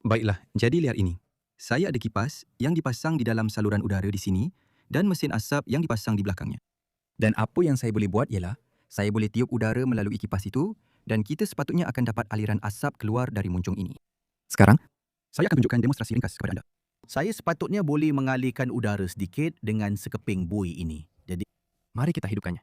Baiklah, jadi lihat ini. Saya ada kipas yang dipasang di dalam saluran udara di sini dan mesin asap yang dipasang di belakangnya. Dan apa yang saya boleh buat ialah, saya boleh tiup udara melalui kipas itu dan kita sepatutnya akan dapat aliran asap keluar dari muncung ini. Sekarang, saya akan tunjukkan demonstrasi ringkas kepada anda. Saya sepatutnya boleh mengalirkan udara sedikit dengan sekeping buih ini. Jadi, Mari kita hidupkannya.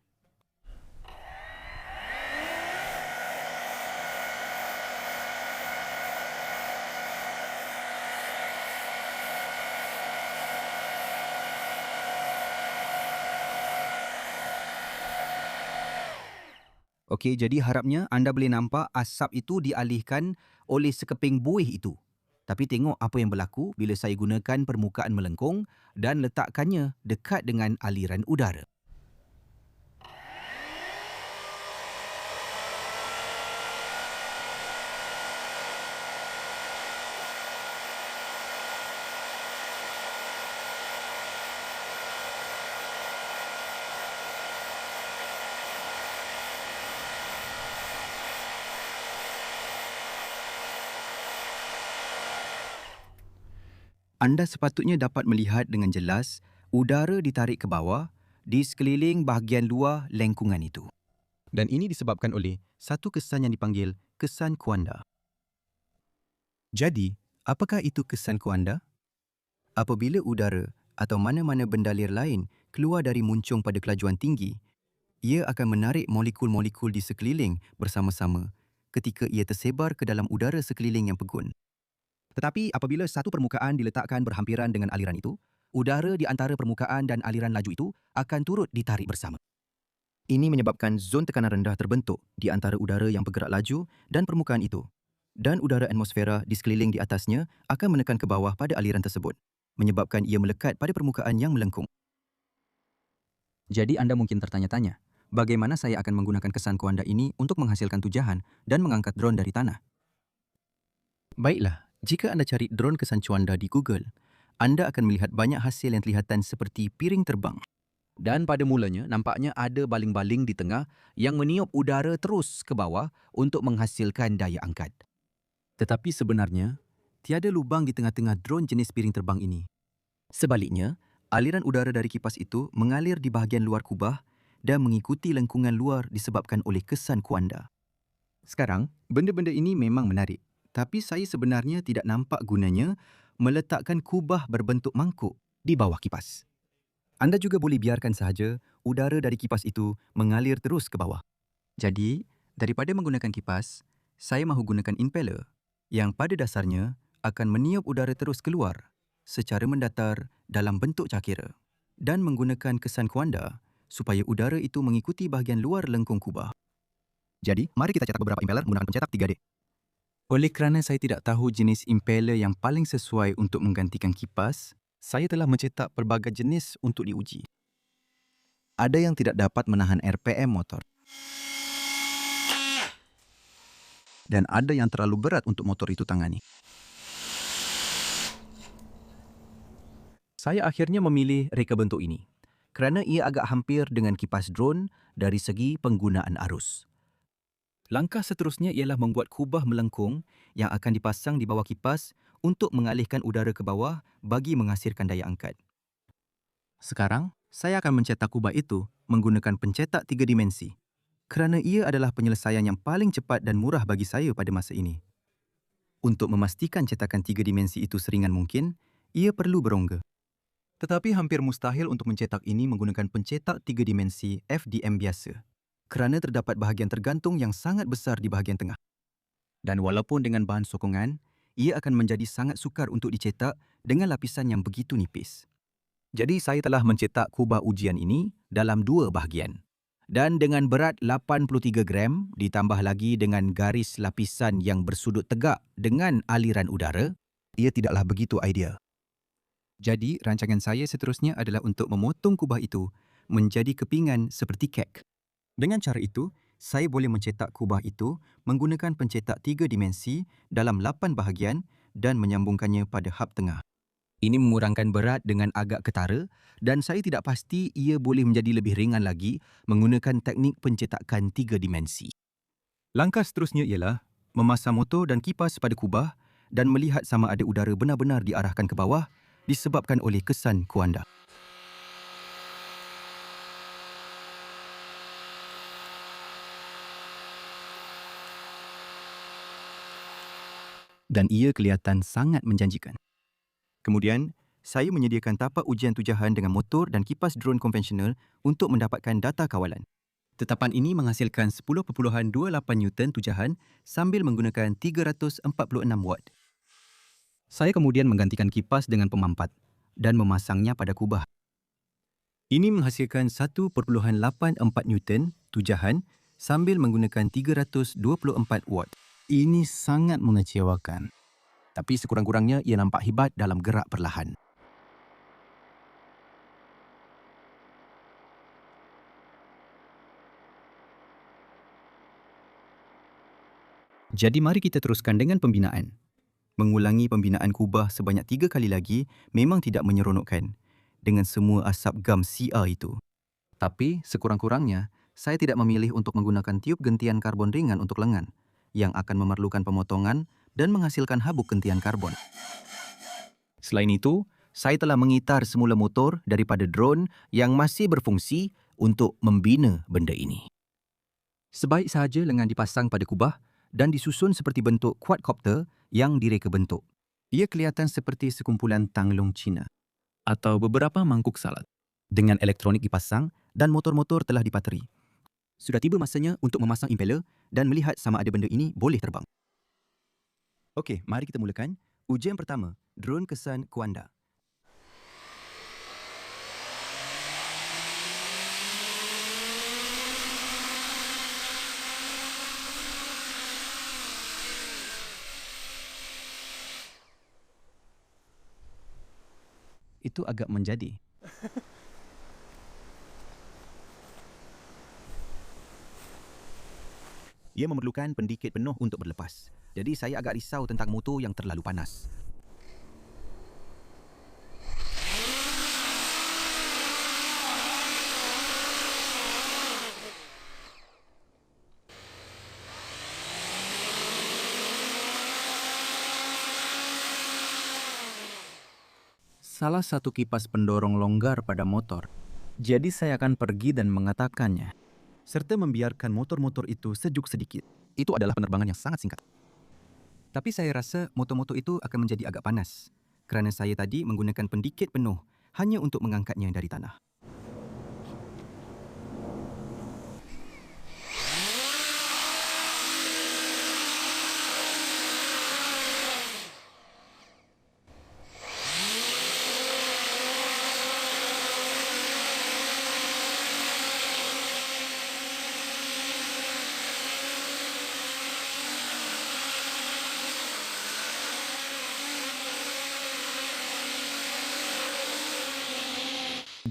okey, jadi harapnya anda boleh nampak asap itu dialihkan oleh sekeping buih itu. Tapi tengok apa yang berlaku bila saya gunakan permukaan melengkung dan letakkannya dekat dengan aliran udara. Anda sepatutnya dapat melihat dengan jelas udara ditarik ke bawah di sekeliling bahagian luar lengkungan itu. Dan ini disebabkan oleh satu kesan yang dipanggil kesan kuanda. Jadi, apakah itu kesan kuanda? Apabila udara atau mana-mana benda liar lain keluar dari muncung pada kelajuan tinggi, ia akan menarik molekul-molekul di sekeliling bersama-sama ketika ia tersebar ke dalam udara sekeliling yang pegun. Tetapi apabila satu permukaan diletakkan berhampiran dengan aliran itu, udara di antara permukaan dan aliran laju itu akan turut ditarik bersama. Ini menyebabkan zon tekanan rendah terbentuk di antara udara yang bergerak laju dan permukaan itu. Dan udara atmosfera di sekeliling di atasnya akan menekan ke bawah pada aliran tersebut, menyebabkan ia melekat pada permukaan yang melengkung. Jadi anda mungkin tertanya-tanya, bagaimana saya akan menggunakan kesan kuanda ini untuk menghasilkan tujahan dan mengangkat drone dari tanah? Baiklah, jika anda cari drone kesan cuanda di Google, anda akan melihat banyak hasil yang kelihatan seperti piring terbang. Dan pada mulanya, nampaknya ada baling-baling di tengah yang meniup udara terus ke bawah untuk menghasilkan daya angkat. Tetapi sebenarnya, tiada lubang di tengah-tengah drone jenis piring terbang ini. Sebaliknya, aliran udara dari kipas itu mengalir di bahagian luar kubah dan mengikuti lengkungan luar disebabkan oleh kesan kuanda. Sekarang, benda-benda ini memang menarik, tapi saya sebenarnya tidak nampak gunanya meletakkan kubah berbentuk mangkuk di bawah kipas. Anda juga boleh biarkan sahaja udara dari kipas itu mengalir terus ke bawah. Jadi, daripada menggunakan kipas, saya mahu gunakan impeller yang pada dasarnya akan meniup udara terus keluar secara mendatar dalam bentuk cakera dan menggunakan kesan kuanda supaya udara itu mengikuti bahagian luar lengkung kubah. Jadi, mari kita cetak beberapa impeller menggunakan pencetak 3D. Oleh kerana saya tidak tahu jenis impeller yang paling sesuai untuk menggantikan kipas, saya telah mencetak pelbagai jenis untuk diuji. Ada yang tidak dapat menahan RPM motor. Dan ada yang terlalu berat untuk motor itu tangani. Saya akhirnya memilih reka bentuk ini kerana ia agak hampir dengan kipas drone dari segi penggunaan arus. Langkah seterusnya ialah membuat kubah melengkung yang akan dipasang di bawah kipas untuk mengalihkan udara ke bawah bagi menghasilkan daya angkat. Sekarang, saya akan mencetak kubah itu menggunakan pencetak 3 dimensi kerana ia adalah penyelesaian yang paling cepat dan murah bagi saya pada masa ini. Untuk memastikan cetakan 3 dimensi itu seringan mungkin, ia perlu berongga. Tetapi hampir mustahil untuk mencetak ini menggunakan pencetak 3 dimensi FDM biasa kerana terdapat bahagian tergantung yang sangat besar di bahagian tengah. Dan walaupun dengan bahan sokongan, ia akan menjadi sangat sukar untuk dicetak dengan lapisan yang begitu nipis. Jadi saya telah mencetak kubah ujian ini dalam 2 bahagian. Dan dengan berat 83 gram ditambah lagi dengan garis lapisan yang bersudut tegak dengan aliran udara, ia tidaklah begitu ideal. Jadi rancangan saya seterusnya adalah untuk memotong kubah itu menjadi kepingan seperti kek. Dengan cara itu, saya boleh mencetak kubah itu menggunakan pencetak 3 dimensi dalam 8 bahagian dan menyambungkannya pada hub tengah. Ini mengurangkan berat dengan agak ketara dan saya tidak pasti ia boleh menjadi lebih ringan lagi menggunakan teknik pencetakan 3 dimensi. Langkah seterusnya ialah memasang motor dan kipas pada kubah dan melihat sama ada udara benar-benar diarahkan ke bawah disebabkan oleh kesan kuanda. Dan ia kelihatan sangat menjanjikan. Kemudian, saya menyediakan tapak ujian tujahan dengan motor dan kipas drone konvensional untuk mendapatkan data kawalan. Tetapan ini menghasilkan 10.28 Newton tujahan sambil menggunakan 346 watt. Saya kemudian menggantikan kipas dengan pemampat dan memasangnya pada kubah. Ini menghasilkan 1.84 Newton tujahan sambil menggunakan 324 watt. Ini sangat mengecewakan. Tapi sekurang-kurangnya ia nampak hebat dalam gerak perlahan. Jadi mari kita teruskan dengan pembinaan. Mengulangi pembinaan kubah sebanyak 3 kali lagi memang tidak menyeronokkan dengan semua asap gam CR itu. Tapi sekurang-kurangnya, saya tidak memilih untuk menggunakan tiub gentian karbon ringan untuk lengan yang akan memerlukan pemotongan dan menghasilkan habuk gentian karbon. Selain itu, saya telah mengitar semula motor daripada drone yang masih berfungsi untuk membina benda ini. Sebaik sahaja lengan dipasang pada kubah dan disusun seperti bentuk quadcopter yang direka bentuk. Ia kelihatan seperti sekumpulan tanglung Cina atau beberapa mangkuk salad. Dengan elektronik dipasang dan motor-motor telah dipateri. Sudah tiba masanya untuk memasang impeller dan melihat sama ada benda ini boleh terbang. Okey, mari kita mulakan. Ujian pertama, drone kesan kuanda. Itu agak menjadi. Ia memerlukan pendikit penuh untuk berlepas. Jadi saya agak risau tentang motor yang terlalu panas. Salah satu kipas pendorong longgar pada motor. Jadi saya akan pergi dan mengatakannya, serta membiarkan motor-motor itu sejuk sedikit. Itu adalah penerbangan yang sangat singkat. Tapi saya rasa motor-motor itu akan menjadi agak panas kerana saya tadi menggunakan pendikit penuh hanya untuk mengangkatnya dari tanah.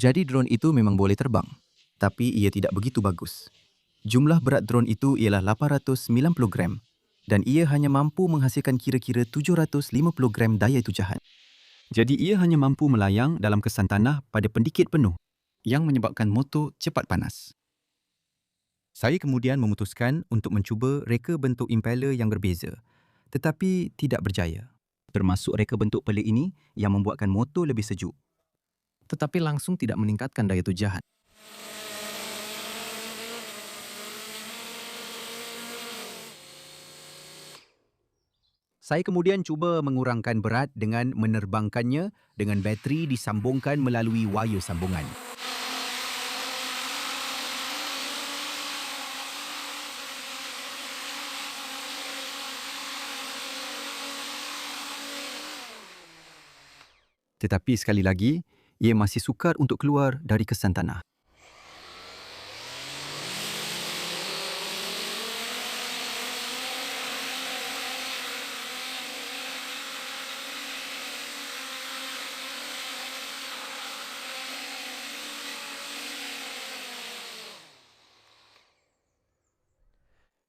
Jadi drone itu memang boleh terbang, tapi ia tidak begitu bagus. Jumlah berat drone itu ialah 890 gram dan ia hanya mampu menghasilkan kira-kira 750 gram daya tujahan. Jadi ia hanya mampu melayang dalam kesan tanah pada pendikit penuh yang menyebabkan motor cepat panas. Saya kemudian memutuskan untuk mencuba reka bentuk impeller yang berbeza, tetapi tidak berjaya. Termasuk reka bentuk pelik ini yang membuatkan motor lebih sejuk, tetapi langsung tidak meningkatkan daya tujahan. Saya kemudian cuba mengurangkan berat dengan menerbangkannya dengan bateri disambungkan melalui wayar sambungan. Tetapi sekali lagi, ia masih sukar untuk keluar dari kesan tanah.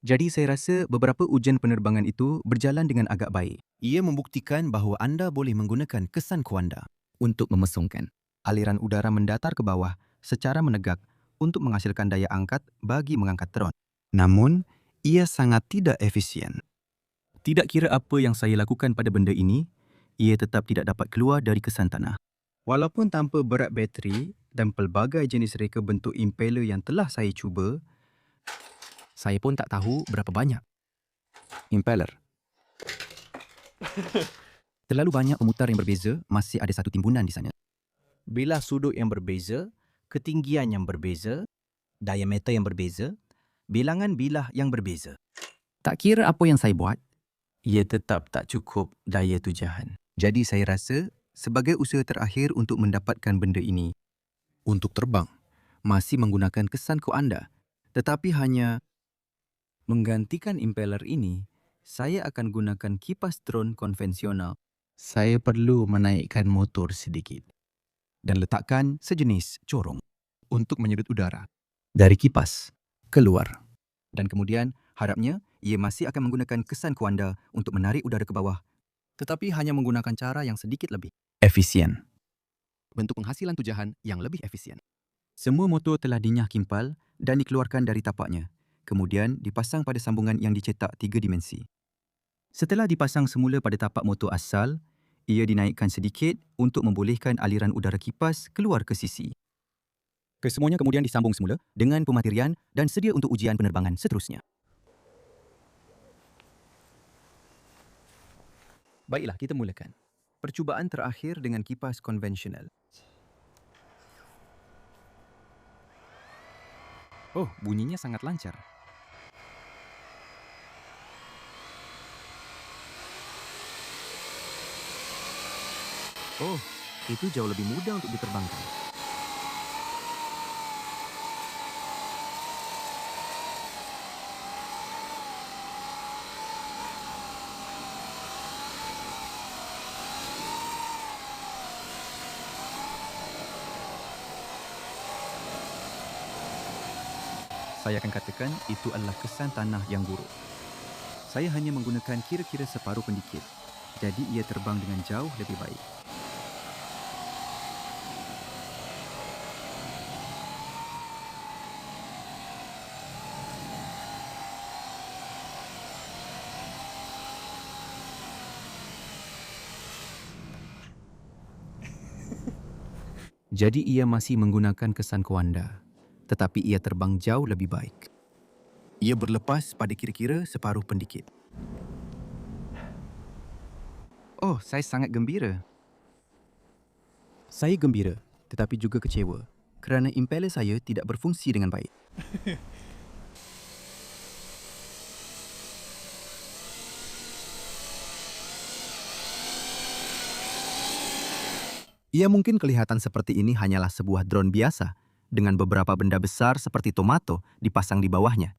Jadi saya rasa beberapa ujian penerbangan itu berjalan dengan agak baik. Ia membuktikan bahawa anda boleh menggunakan kesan kuanda untuk memesongkan aliran udara mendatar ke bawah secara menegak untuk menghasilkan daya angkat bagi mengangkat drone. Namun, ia sangat tidak efisien. Tidak kira apa yang saya lakukan pada benda ini, ia tetap tidak dapat keluar dari kesan tanah. Walaupun tanpa berat bateri dan pelbagai jenis reka bentuk impeller yang telah saya cuba, saya pun tak tahu berapa banyak. Impeller. Terlalu banyak pemutar yang berbeza, masih ada satu timbunan di sana. Bilah sudut yang berbeza, ketinggian yang berbeza, diameter yang berbeza, bilangan bilah yang berbeza. Tak kira apa yang saya buat, ia tetap tak cukup daya tujahan. Jadi saya rasa sebagai usaha terakhir untuk mendapatkan benda ini, untuk terbang, masih menggunakan kesan anda. Tetapi hanya menggantikan impeller ini, saya akan gunakan kipas drone konvensional. Saya perlu menaikkan motor sedikit dan letakkan sejenis corong untuk menyedut udara dari kipas keluar. Dan kemudian, harapnya ia masih akan menggunakan kesan anda untuk menarik udara ke bawah, tetapi hanya menggunakan cara yang sedikit lebih Efisien. bentuk penghasilan tujahan yang lebih efisien. Semua motor telah dinyah kimpal dan dikeluarkan dari tapaknya, kemudian dipasang pada sambungan yang dicetak 3 dimensi. Setelah dipasang semula pada tapak motor asal, ia dinaikkan sedikit untuk membolehkan aliran udara kipas keluar ke sisi. Kesemuanya kemudian disambung semula dengan pematerian dan sedia untuk ujian penerbangan seterusnya. Baiklah, kita mulakan. Percubaan terakhir dengan kipas konvensional. Oh, bunyinya sangat lancar. Oh, itu jauh lebih mudah untuk diterbangkan. Saya akan katakan itu adalah kesan tanah yang buruk. Saya hanya menggunakan kira-kira separuh pendikit, jadi ia terbang dengan jauh lebih baik. Jadi ia masih menggunakan kesan anda, tetapi ia terbang jauh lebih baik. Ia berlepas pada kira-kira separuh pendikit. Oh, saya sangat gembira. Saya gembira, tetapi juga kecewa kerana impeller saya tidak berfungsi dengan baik. Ia mungkin kelihatan seperti ini hanyalah sebuah drone biasa dengan beberapa benda besar seperti tomato dipasang di bawahnya.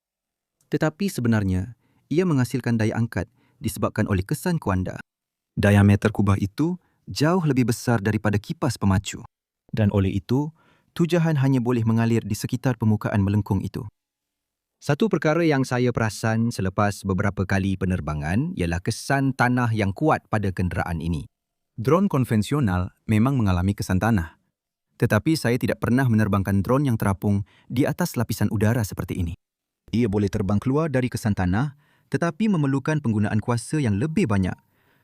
Tetapi sebenarnya, ia menghasilkan daya angkat disebabkan oleh kesan anda. Diameter kubah itu jauh lebih besar daripada kipas pemacu. Dan oleh itu, tujahan hanya boleh mengalir di sekitar permukaan melengkung itu. Satu perkara yang saya perasan selepas beberapa kali penerbangan ialah kesan tanah yang kuat pada kenderaan ini. Drone konvensional memang mengalami kesan tanah. Tetapi saya tidak pernah menerbangkan drone yang terapung di atas lapisan udara seperti ini. Ia boleh terbang keluar dari kesan tanah, tetapi memerlukan penggunaan kuasa yang lebih banyak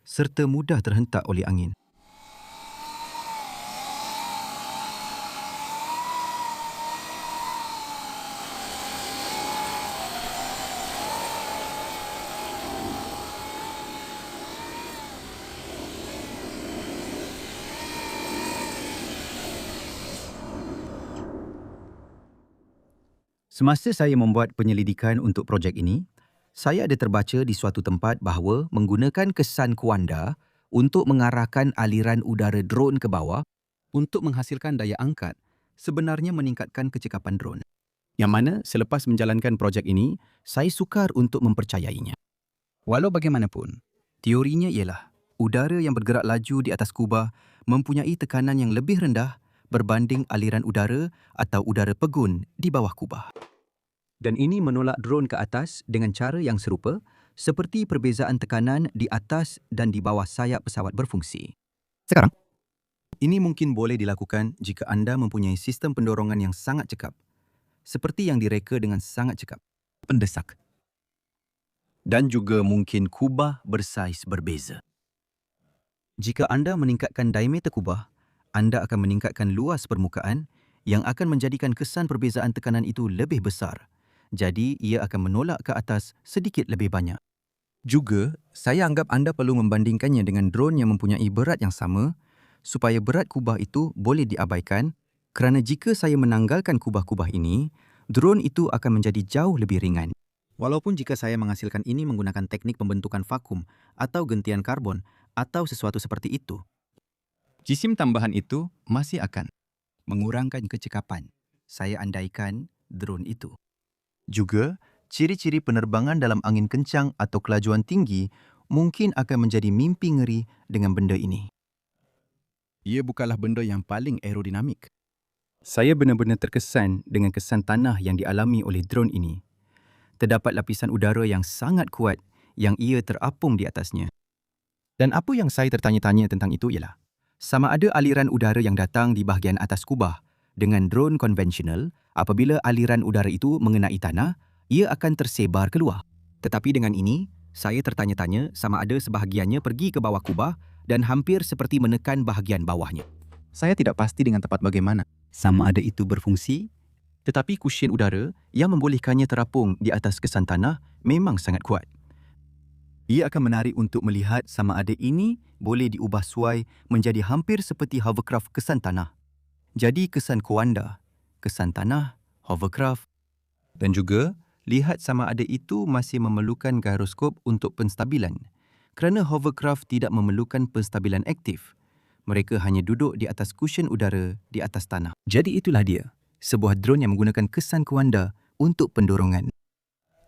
serta mudah terhentak oleh angin. Semasa saya membuat penyelidikan untuk projek ini, saya ada terbaca di suatu tempat bahawa menggunakan kesan kuanda untuk mengarahkan aliran udara drone ke bawah untuk menghasilkan daya angkat sebenarnya meningkatkan kecekapan drone. Yang mana selepas menjalankan projek ini, saya sukar untuk mempercayainya. Walau bagaimanapun, teorinya ialah udara yang bergerak laju di atas kubah mempunyai tekanan yang lebih rendah berbanding aliran udara atau udara pegun di bawah kubah. Dan ini menolak drone ke atas dengan cara yang serupa seperti perbezaan tekanan di atas dan di bawah sayap pesawat berfungsi. Sekarang, ini mungkin boleh dilakukan jika anda mempunyai sistem pendorongan yang sangat cekap, seperti yang direka dengan sangat cekap. Pendesak. Dan juga mungkin kubah bersaiz berbeza. Jika anda meningkatkan diameter kubah, anda akan meningkatkan luas permukaan yang akan menjadikan kesan perbezaan tekanan itu lebih besar. Jadi, ia akan menolak ke atas sedikit lebih banyak. Juga, saya anggap anda perlu membandingkannya dengan drone yang mempunyai berat yang sama supaya berat kubah itu boleh diabaikan kerana jika saya menanggalkan kubah-kubah ini, drone itu akan menjadi jauh lebih ringan. Walaupun jika saya menghasilkan ini menggunakan teknik pembentukan vakum atau gentian karbon atau sesuatu seperti itu, Jisim tambahan itu masih akan mengurangkan kecekapan. Saya andaikan drone itu. juga ciri-ciri penerbangan dalam angin kencang atau kelajuan tinggi mungkin akan menjadi mimpi ngeri dengan benda ini. Ia bukanlah benda yang paling aerodinamik. Saya benar-benar terkesan dengan kesan tanah yang dialami oleh drone ini. Terdapat lapisan udara yang sangat kuat yang ia terapung di atasnya. Dan apa yang saya tertanya-tanya tentang itu ialah, sama ada aliran udara yang datang di bahagian atas kubah dengan drone konvensional, apabila aliran udara itu mengenai tanah, ia akan tersebar keluar. Tetapi dengan ini, saya tertanya-tanya sama ada sebahagiannya pergi ke bawah kubah dan hampir seperti menekan bahagian bawahnya. Saya tidak pasti dengan tepat bagaimana sama ada itu berfungsi, tetapi kusyen udara yang membolehkannya terapung di atas kesan tanah memang sangat kuat. Ia akan menarik untuk melihat sama ada ini boleh diubah suai menjadi hampir seperti hovercraft kesan tanah. Jadi kesan kuanda, kesan tanah, hovercraft, dan juga lihat sama ada itu masih memerlukan gyroskop untuk penstabilan. Kerana hovercraft tidak memerlukan penstabilan aktif. Mereka hanya duduk di atas kusyen udara di atas tanah. Jadi itulah dia, sebuah drone yang menggunakan kesan kuanda untuk pendorongan.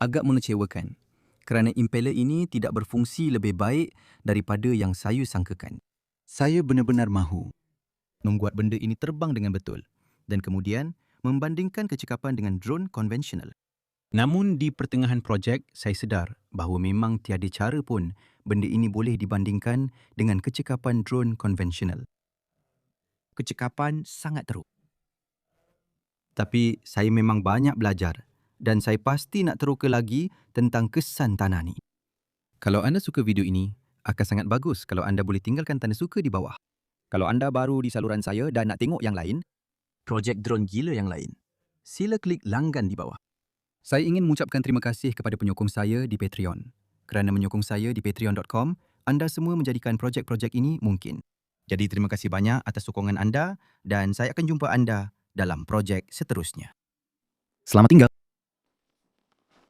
Agak mengecewakan kerana impeller ini tidak berfungsi lebih baik daripada yang saya sangkakan. Saya benar-benar mahu membuat benda ini terbang dengan betul dan kemudian membandingkan kecekapan dengan drone konvensional. Namun di pertengahan projek, saya sedar bahawa memang tiada cara pun benda ini boleh dibandingkan dengan kecekapan drone konvensional. Kecekapan sangat teruk. Tapi saya memang banyak belajar dan saya pasti nak teroka lagi tentang kesan tanah ni. Kalau anda suka video ini, akan sangat bagus kalau anda boleh tinggalkan tanda suka di bawah. Kalau anda baru di saluran saya dan nak tengok yang lain, projek drone gila yang lain, sila klik langgan di bawah. Saya ingin mengucapkan terima kasih kepada penyokong saya di Patreon. Kerana menyokong saya di patreon.com, anda semua menjadikan projek-projek ini mungkin. Jadi terima kasih banyak atas sokongan anda dan saya akan jumpa anda dalam projek seterusnya. Selamat tinggal.